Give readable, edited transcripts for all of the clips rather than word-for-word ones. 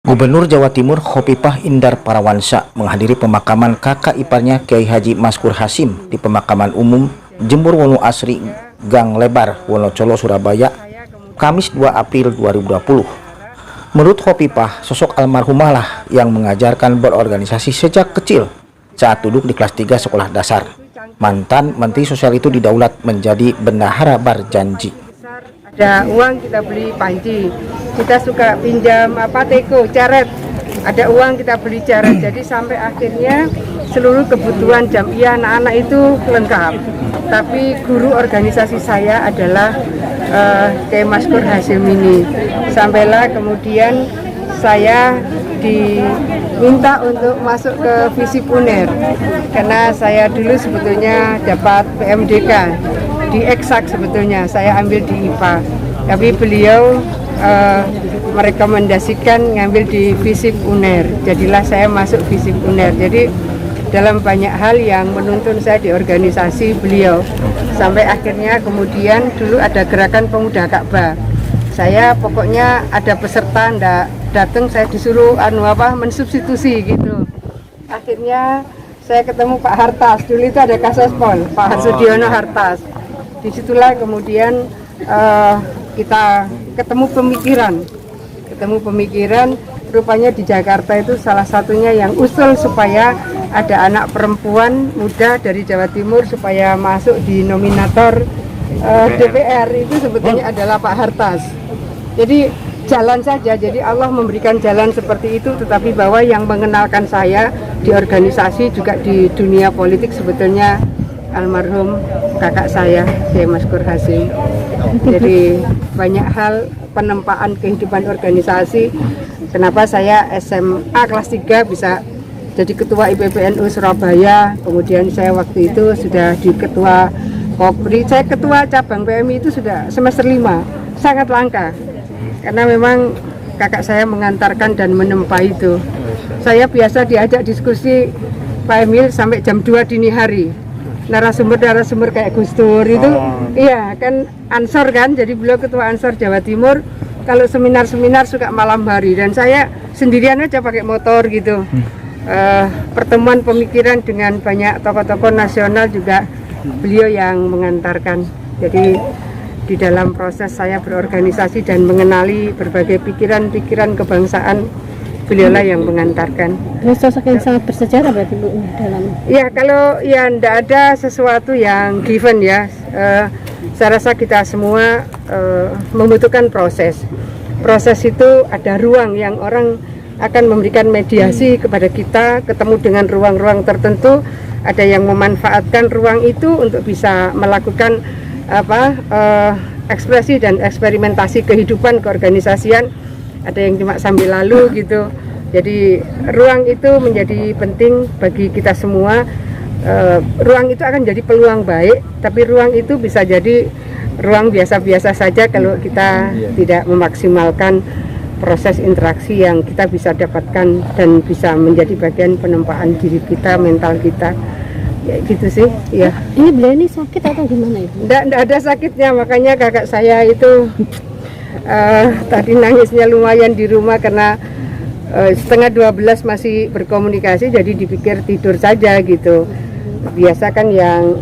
Gubernur Jawa Timur Khofifah Indar Parawansa menghadiri pemakaman kakak iparnya Kiai Haji Maskur Hasim di Pemakaman Umum Jember Wonu Asri Gang Lebar, Wonocolo, Surabaya, Kamis 2 April 2020. Menurut Khofifah, sosok almarhumah lah yang mengajarkan berorganisasi sejak kecil saat duduk di kelas 3 sekolah dasar. Mantan Menteri Sosial itu didaulat menjadi bendahara berjanji. Ada uang kita beli panci, kita suka pinjam teko, caret, ada uang kita beli caret. Jadi sampai akhirnya seluruh kebutuhan jamiah anak-anak itu lengkap. Tapi guru organisasi saya adalah Kiai Maskur Hasim ini. Sampailah kemudian saya diminta untuk masuk ke Visip UNER karena saya dulu sebetulnya dapat PMDK di eksak, sebetulnya saya ambil di IPA, tapi beliau merekomendasikan ngambil di Visip UNER, jadilah saya masuk Visip UNER. Jadi dalam banyak hal yang menuntun saya di organisasi beliau, sampai akhirnya kemudian dulu ada gerakan pemuda Ka'bah. Saya pokoknya ada peserta ndak datang, saya disuruh mensubstitusi gitu. Akhirnya saya ketemu Pak Hartas, dulu itu ada Kasospol, Pak Sudiono Hartas. Disitulah kemudian kita ketemu pemikiran, rupanya di Jakarta itu salah satunya yang usul supaya ada anak perempuan muda dari Jawa Timur supaya masuk di nominator DPR, itu sebetulnya adalah Pak Hartas. Jadi jalan saja, jadi Allah memberikan jalan seperti itu, tetapi bahwa yang mengenalkan saya di organisasi juga di dunia politik sebetulnya almarhum kakak saya, Kiai Maskur Hasim. Jadi banyak hal penempaan kehidupan organisasi. Kenapa saya SMA kelas 3 bisa jadi ketua IPPNU Surabaya, kemudian saya waktu itu sudah di ketua Kopri, saya ketua cabang PMI itu sudah semester 5, sangat langka. Karena memang kakak saya mengantarkan dan menempa itu. Saya biasa diajak diskusi Pak Emil sampai jam 2 dini hari. Narasumber kayak Gus Dur itu, iya kan Ansor kan, jadi beliau ketua Ansor Jawa Timur. Kalau seminar suka malam hari, dan saya sendirian aja pakai motor gitu. Pertemuan pemikiran dengan banyak tokoh-tokoh nasional juga beliau yang mengantarkan. Jadi di dalam proses saya berorganisasi dan mengenali berbagai pikiran-pikiran kebangsaan, beliaulah yang mengantarkan. Sosok yang sangat bersejarah berarti Bu dalam. Ya, kalau ya tidak ada sesuatu yang given ya. Saya rasa kita semua membutuhkan proses. Proses itu ada ruang yang orang akan memberikan mediasi kepada kita, ketemu dengan ruang-ruang tertentu. Ada yang memanfaatkan ruang itu untuk bisa melakukan ekspresi dan eksperimentasi kehidupan keorganisasian. Ada yang cuma sambil lalu gitu. Jadi ruang itu menjadi penting bagi kita semua. Ruang itu akan jadi peluang baik, tapi ruang itu bisa jadi ruang biasa-biasa saja kalau kita tidak memaksimalkan proses interaksi yang kita bisa dapatkan dan bisa menjadi bagian penempaan diri kita, mental kita. Ya gitu sih, ya. Ini beliau ini sakit atau gimana itu? Nggak ada sakitnya, makanya kakak saya itu tadi nangisnya lumayan di rumah karena setengah 12 masih berkomunikasi, jadi dipikir tidur saja gitu. Biasa kan yang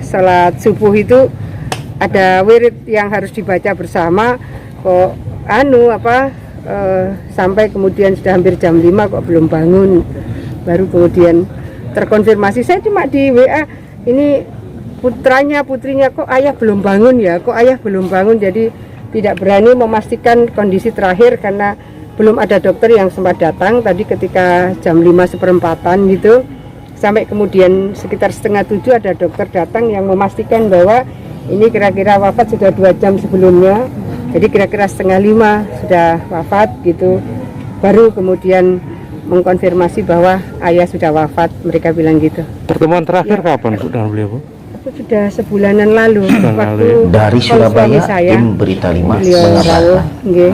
salat subuh itu ada wirid yang harus dibaca bersama, kok sampai kemudian sudah hampir jam 5 kok belum bangun. Baru kemudian terkonfirmasi, saya cuma di WA, ini putrinya kok ayah belum bangun ya, jadi tidak berani memastikan kondisi terakhir karena belum ada dokter yang sempat datang tadi ketika jam 5:15 gitu, sampai kemudian sekitar setengah 7 ada dokter datang yang memastikan bahwa ini kira-kira wafat sudah 2 jam sebelumnya, jadi kira-kira setengah 5 sudah wafat gitu. Baru kemudian mengkonfirmasi bahwa ayah sudah wafat, mereka bilang gitu. Pertemuan terakhir kapan Bu dengan beliau Bu? Sudah sebulanan lalu. Waktu dari Surabaya, saya, tim Berita 5 beliau mengabarkan. rawuh, nggih.